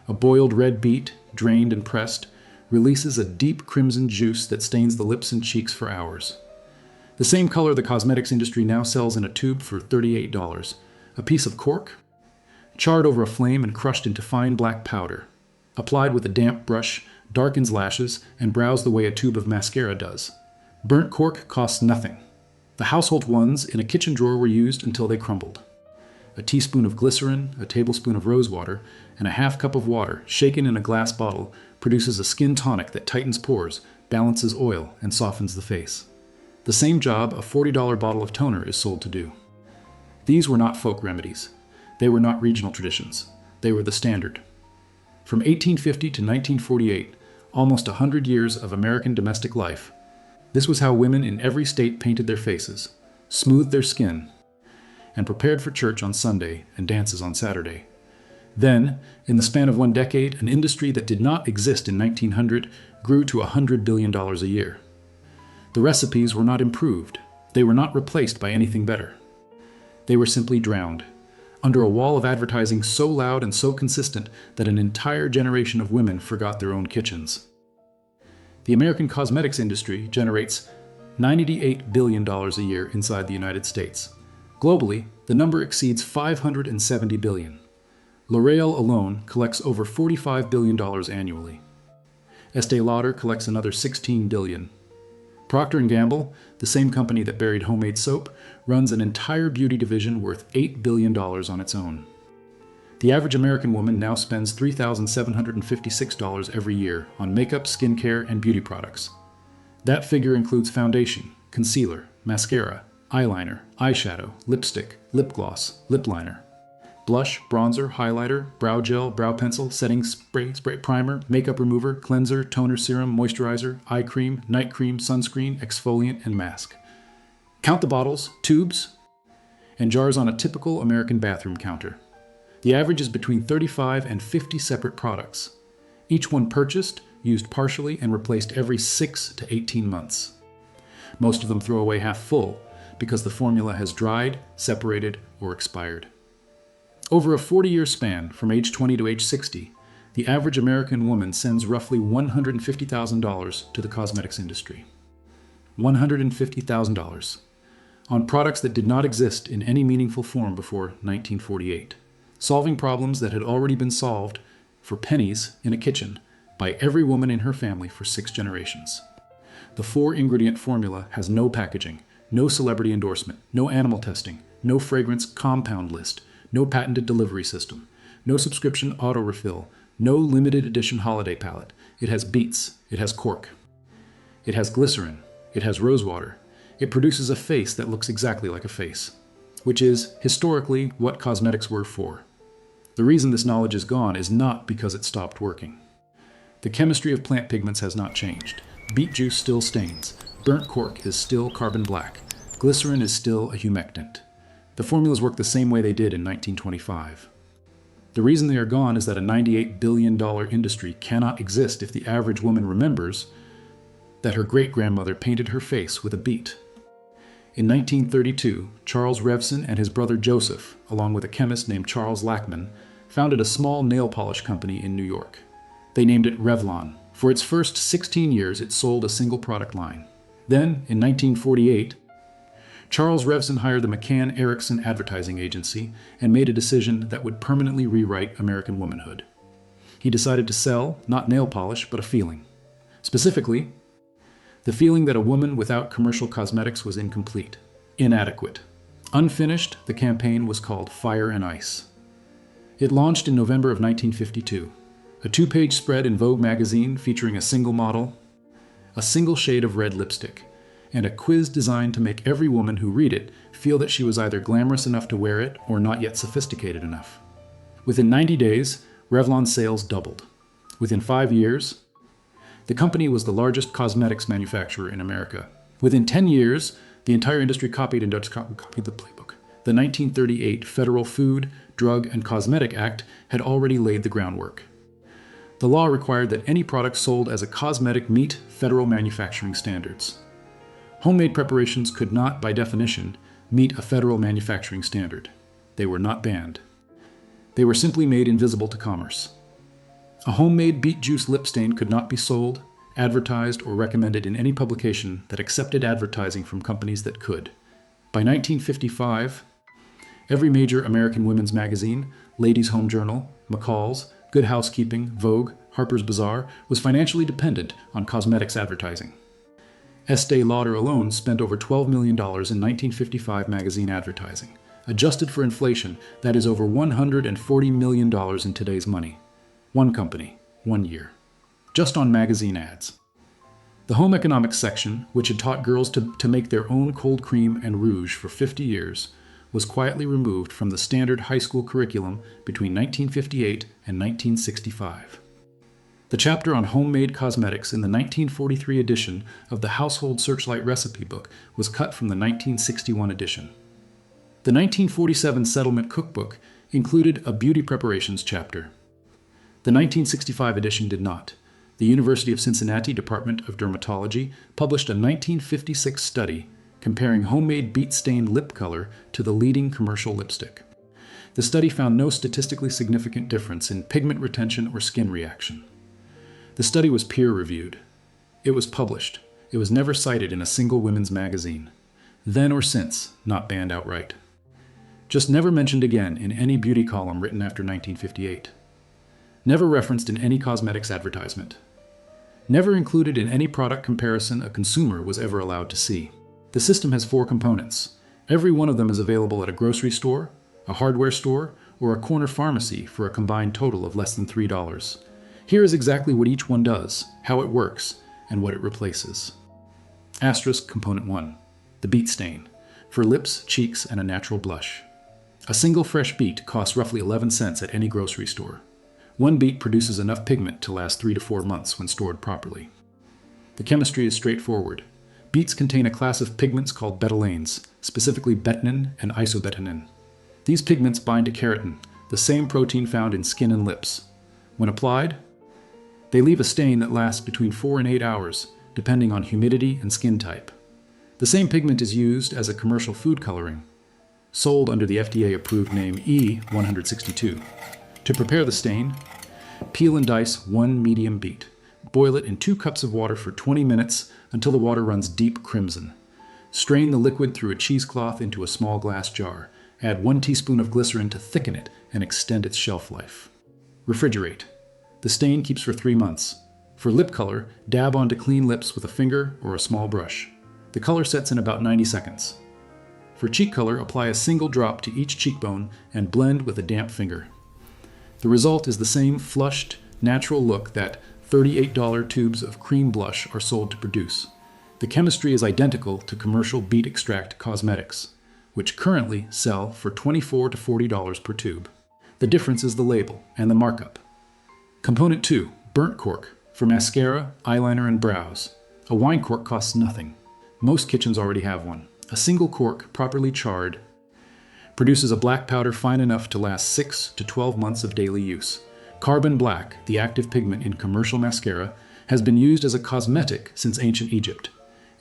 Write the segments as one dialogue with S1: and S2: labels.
S1: A boiled red beet, drained and pressed, releases a deep crimson juice that stains the lips and cheeks for hours. The same color the cosmetics industry now sells in a tube for $38. A piece of cork, charred over a flame and crushed into fine black powder. Applied with a damp brush, darkens lashes and brows the way a tube of mascara does. Burnt cork costs nothing. The household ones in a kitchen drawer were used until they crumbled. A teaspoon of glycerin, a tablespoon of rosewater, and a half cup of water, shaken in a glass bottle, produces a skin tonic that tightens pores, balances oil, and softens the face. The same job a $40 bottle of toner is sold to do. These were not folk remedies. They were not regional traditions. They were the standard. From 1850 to 1948, almost 100 years of American domestic life, this was how women in every state painted their faces, smoothed their skin, and prepared for church on Sunday and dances on Saturday. Then, in the span of one decade, an industry that did not exist in 1900 grew to $100 billion a year. The recipes were not improved. They were not replaced by anything better. They were simply drowned under a wall of advertising so loud and so consistent that an entire generation of women forgot their own kitchens. The American cosmetics industry generates $98 billion a year inside the United States. Globally, the number exceeds $570 billion. L'Oreal alone collects over $45 billion annually. Estee Lauder collects another $16 billion. Procter & Gamble, the same company that buried homemade soap, runs an entire beauty division worth $8 billion on its own. The average American woman now spends $3,756 every year on makeup, skincare, and beauty products. That figure includes foundation, concealer, mascara, eyeliner, eyeshadow, lipstick, lip gloss, lip liner, blush, bronzer, highlighter, brow gel, brow pencil, setting spray, primer, makeup remover, cleanser, toner serum, moisturizer, eye cream, night cream, sunscreen, exfoliant, and mask. Count the bottles, tubes, and jars on a typical American bathroom counter. The average is between 35 and 50 separate products. Each one purchased, used partially, and replaced every 6 to 18 months. Most of them throw away half full because the formula has dried, separated, or expired. Over a 40-year span, from age 20 to age 60, the average American woman sends roughly $150,000 to the cosmetics industry. $150,000 on products that did not exist in any meaningful form before 1948, solving problems that had already been solved for pennies in a kitchen by every woman in her family for 6 generations. The 4-ingredient formula has no packaging, no celebrity endorsement, no animal testing, no fragrance compound list, no patented delivery system, no subscription auto-refill, no limited edition holiday palette. It has beets, it has cork, it has glycerin, it has rosewater. It produces a face that looks exactly like a face, which is, historically, what cosmetics were for. The reason this knowledge is gone is not because it stopped working. The chemistry of plant pigments has not changed. Beet juice still stains. Burnt cork is still carbon black. Glycerin is still a humectant. The formulas work the same way they did in 1925. The reason they are gone is that a $98 billion industry cannot exist if the average woman remembers that her great-grandmother painted her face with a beet. In 1932, Charles Revson and his brother Joseph, along with a chemist named Charles Lackman, founded a small nail polish company in New York. They named it Revlon. For its first 16 years, it sold a single product line. Then, in 1948, Charles Revson hired the McCann-Erickson advertising agency and made a decision that would permanently rewrite American womanhood. He decided to sell, not nail polish, but a feeling. Specifically, the feeling that a woman without commercial cosmetics was incomplete, inadequate. Unfinished, the campaign was called Fire and Ice. It launched in November of 1952. A 2-page spread in Vogue magazine featuring a single model, a single shade of red lipstick, and a quiz designed to make every woman who read it feel that she was either glamorous enough to wear it or not yet sophisticated enough. Within 90 days, Revlon's sales doubled. Within 5 years, the company was the largest cosmetics manufacturer in America. Within 10 years, the entire industry copied the playbook. The 1938 Federal Food, Drug, and Cosmetic Act had already laid the groundwork. The law required that any product sold as a cosmetic meet federal manufacturing standards. Homemade preparations could not, by definition, meet a federal manufacturing standard. They were not banned. They were simply made invisible to commerce. A homemade beet juice lip stain could not be sold, advertised, or recommended in any publication that accepted advertising from companies that could. By 1955, every major American women's magazine, Ladies' Home Journal, McCall's, Good Housekeeping, Vogue, Harper's Bazaar, was financially dependent on cosmetics advertising. Estee Lauder alone spent over $12 million in 1955 magazine advertising. Adjusted for inflation, that is over $140 million in today's money. One company, 1 year. Just on magazine ads. The home economics section, which had taught girls to make their own cold cream and rouge for 50 years, was quietly removed from the standard high school curriculum between 1958 and 1965. The chapter on homemade cosmetics in the 1943 edition of the Household Searchlight Recipe Book was cut from the 1961 edition. The 1947 Settlement Cookbook included a beauty preparations chapter. The 1965 edition did not. The University of Cincinnati Department of Dermatology published a 1956 study comparing homemade beet-stained lip color to the leading commercial lipstick. The study found no statistically significant difference in pigment retention or skin reaction. The study was peer-reviewed. It was published. It was never cited in a single women's magazine. Then or since, not banned outright. Just never mentioned again in any beauty column written after 1958. Never referenced in any cosmetics advertisement. Never included in any product comparison a consumer was ever allowed to see. The system has 4 components. Every one of them is available at a grocery store, a hardware store, or a corner pharmacy for a combined total of less than $3. Here is exactly what each one does, how it works, and what it replaces. Asterisk Component 1. The beet stain, for lips, cheeks, and a natural blush. A single fresh beet costs roughly 11 cents at any grocery store. One beet produces enough pigment to last 3 to 4 months when stored properly. The chemistry is straightforward. Beets contain a class of pigments called betalains, specifically betanin and isobetanin. These pigments bind to keratin, the same protein found in skin and lips. When applied, they leave a stain that lasts between 4 and 8 hours, depending on humidity and skin type. The same pigment is used as a commercial food coloring, sold under the FDA-approved name E162. To prepare the stain, peel and dice 1 medium beet. Boil it in 2 cups of water for 20 minutes until the water runs deep crimson. Strain the liquid through a cheesecloth into a small glass jar. Add 1 teaspoon of glycerin to thicken it and extend its shelf life. Refrigerate. The stain keeps for 3 months. For lip color, dab onto clean lips with a finger or a small brush. The color sets in about 90 seconds. For cheek color, apply a single drop to each cheekbone and blend with a damp finger. The result is the same flushed, natural look that $38 tubes of cream blush are sold to produce. The chemistry is identical to commercial beet extract cosmetics, which currently sell for $24 to $40 per tube. The difference is the label and the markup. Component 2, burnt cork, for mascara, eyeliner, and brows. A wine cork costs nothing. Most kitchens already have one. A single cork, properly charred, produces a black powder fine enough to last 6 to 12 months of daily use. Carbon black, the active pigment in commercial mascara, has been used as a cosmetic since ancient Egypt.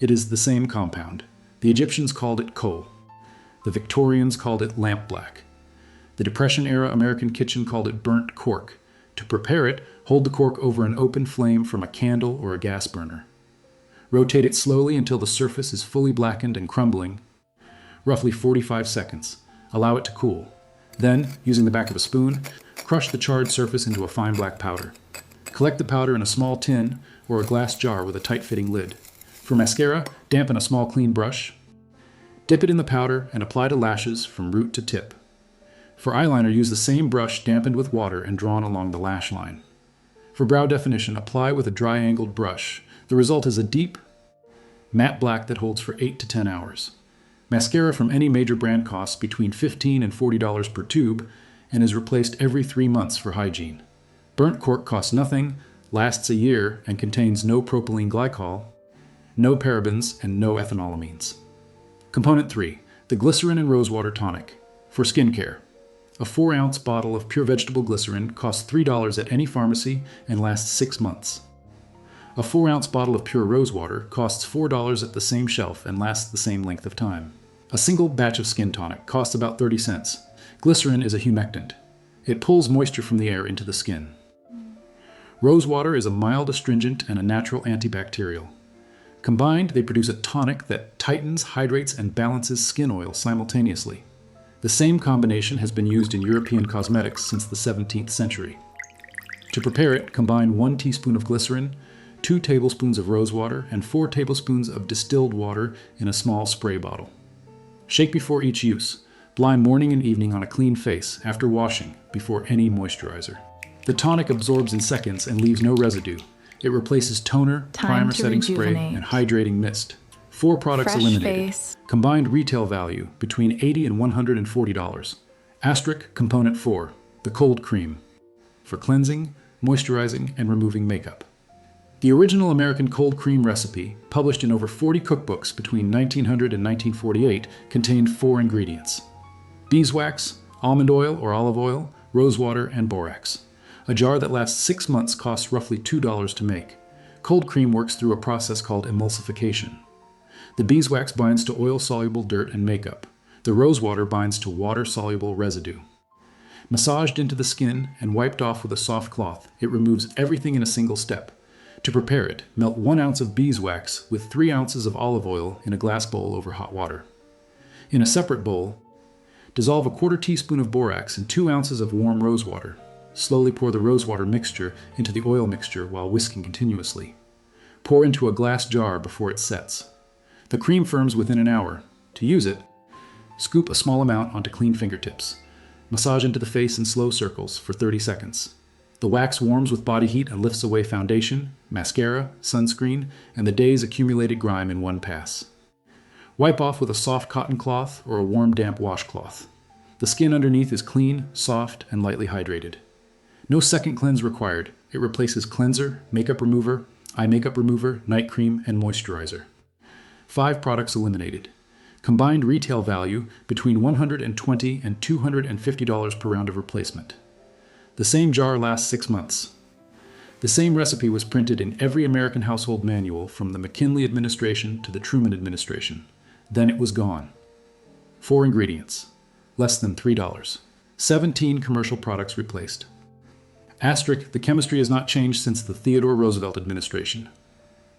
S1: It is the same compound. The Egyptians called it kohl. The Victorians called it lamp black. The Depression-era American kitchen called it burnt cork. To prepare it, hold the cork over an open flame from a candle or a gas burner. Rotate it slowly until the surface is fully blackened and crumbling, roughly 45 seconds. Allow it to cool. Then, using the back of a spoon, crush the charred surface into a fine black powder. Collect the powder in a small tin or a glass jar with a tight-fitting lid. For mascara, dampen a small clean brush. Dip it in the powder and apply to lashes from root to tip. For eyeliner, use the same brush dampened with water and drawn along the lash line. For brow definition, apply with a dry angled brush. The result is a deep, matte black that holds for 8 to 10 hours. Mascara from any major brand costs between $15 and $40 per tube and is replaced every 3 months for hygiene. Burnt cork costs nothing, lasts a year, and contains no propylene glycol, no parabens, and no ethanolamines. Component 3, the Glycerin and Rosewater Tonic, for skincare. A 4-ounce bottle of pure vegetable glycerin costs $3 at any pharmacy and lasts 6 months. A 4-ounce bottle of pure rosewater costs $4 at the same shelf and lasts the same length of time. A single batch of skin tonic costs about 30 cents. Glycerin is a humectant. It pulls moisture from the air into the skin. Rosewater is a mild astringent and a natural antibacterial. Combined, they produce a tonic that tightens, hydrates, and balances skin oil simultaneously. The same combination has been used in European cosmetics since the 17th century. To prepare it, combine 1 teaspoon of glycerin, 2 tablespoons of rosewater, and 4 tablespoons of distilled water in a small spray bottle. Shake before each use. Apply morning and evening on a clean face after washing before any moisturizer. The tonic absorbs in seconds and leaves no residue. It replaces toner, primer setting spray, and hydrating mist. 4 products
S2: Fresh
S1: eliminated.
S2: face.
S1: Combined retail value between $80 and $140. Asterisk component 4, the cold cream, for cleansing, moisturizing, and removing makeup. The original American cold cream recipe, published in over 40 cookbooks between 1900 and 1948, contained 4 ingredients: beeswax, almond oil or olive oil, rosewater, and borax. A jar that lasts 6 months costs roughly $2 to make. Cold cream works through a process called emulsification. The beeswax binds to oil-soluble dirt and makeup. The rosewater binds to water-soluble residue. Massaged into the skin and wiped off with a soft cloth, it removes everything in a single step. To prepare it, melt 1 ounce of beeswax with 3 ounces of olive oil in a glass bowl over hot water. In a separate bowl, dissolve a 1/4 teaspoon of borax in 2 ounces of warm rosewater. Slowly pour the rosewater mixture into the oil mixture while whisking continuously. Pour into a glass jar before it sets. The cream firms within an hour. To use it, scoop a small amount onto clean fingertips. Massage into the face in slow circles for 30 seconds. The wax warms with body heat and lifts away foundation, mascara, sunscreen, and the day's accumulated grime in one pass. Wipe off with a soft cotton cloth or a warm, damp washcloth. The skin underneath is clean, soft, and lightly hydrated. No second cleanse required. It replaces cleanser, makeup remover, eye makeup remover, night cream, and moisturizer. 5 products eliminated. Combined retail value between $120 and $250 per round of replacement. The same jar lasts 6 months. The same recipe was printed in every American household manual from the McKinley administration to the Truman administration. Then it was gone. 4 ingredients. Less than $3. 17 commercial products replaced. Asterisk, the chemistry has not changed since the Theodore Roosevelt administration.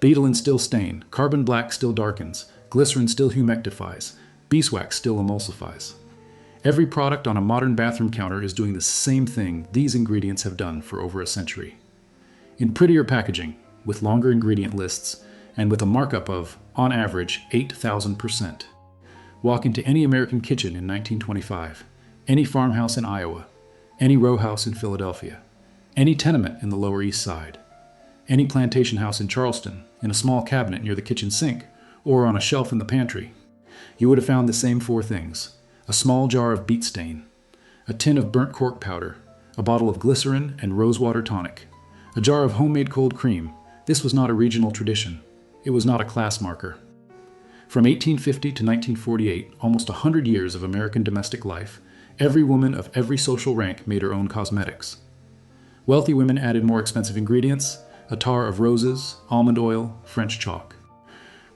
S1: Beetle still stain, carbon black still darkens, glycerin still humectifies, beeswax still emulsifies. Every product on a modern bathroom counter is doing the same thing these ingredients have done for over a century. In prettier packaging, with longer ingredient lists, and with a markup of, on average, 8,000%. Walk into any American kitchen in 1925, any farmhouse in Iowa, any row house in Philadelphia, any tenement in the Lower East Side, any plantation house in Charleston, in a small cabinet near the kitchen sink, or on a shelf in the pantry. You would have found the same 4 things: a small jar of beet stain, a tin of burnt cork powder, a bottle of glycerin and rosewater tonic, a jar of homemade cold cream. This was not a regional tradition. It was not a class marker. From 1850 to 1948, almost 100 years of American domestic life, every woman of every social rank made her own cosmetics. Wealthy women added more expensive ingredients: attar of roses, almond oil, French chalk.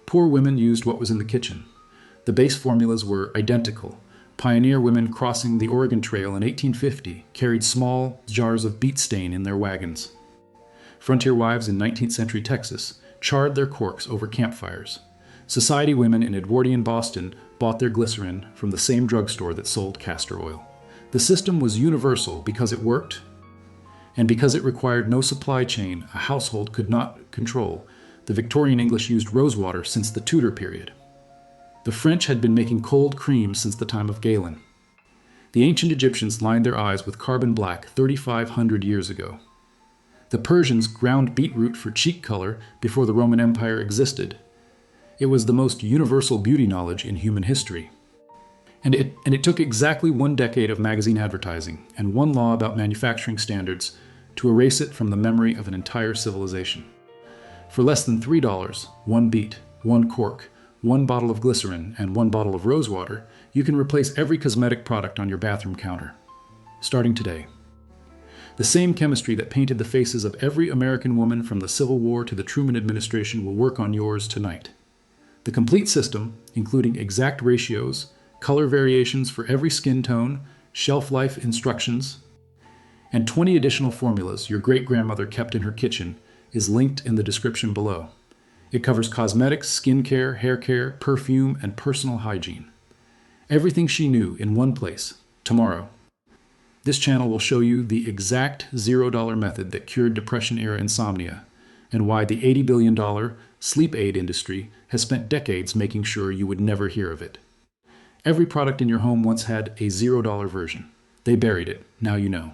S1: Poor women used what was in the kitchen. The base formulas were identical. Pioneer women crossing the Oregon Trail in 1850 carried small jars of beet stain in their wagons. Frontier wives in 19th century Texas charred their corks over campfires. Society women in Edwardian Boston bought their glycerin from the same drugstore that sold castor oil. The system was universal because it worked, and because it required no supply chain a household could not control. The Victorian English used rosewater since the Tudor period. The French had been making cold cream since the time of Galen. The ancient Egyptians lined their eyes with carbon black 3,500 years ago. The Persians ground beetroot for cheek color before the Roman Empire existed. It was the most universal beauty knowledge in human history. And it took exactly 1 decade of magazine advertising and 1 law about manufacturing standards to erase it from the memory of an entire civilization. For less than $3, 1 beet, 1 cork, 1 bottle of glycerin, and 1 bottle of rosewater, you can replace every cosmetic product on your bathroom counter. Starting today. The same chemistry that painted the faces of every American woman from the Civil War to the Truman administration will work on yours tonight. The complete system, including exact ratios, color variations for every skin tone, shelf life instructions, and 20 additional formulas your great-grandmother kept in her kitchen is linked in the description below. It covers cosmetics, skincare, hair care, perfume, and personal hygiene. Everything she knew in one place, tomorrow. This channel will show you the exact $0 method that cured Depression-era insomnia, and why the $80 billion sleep aid industry has spent decades making sure you would never hear of it. Every product in your home once had a $0 version. They buried it. Now you know.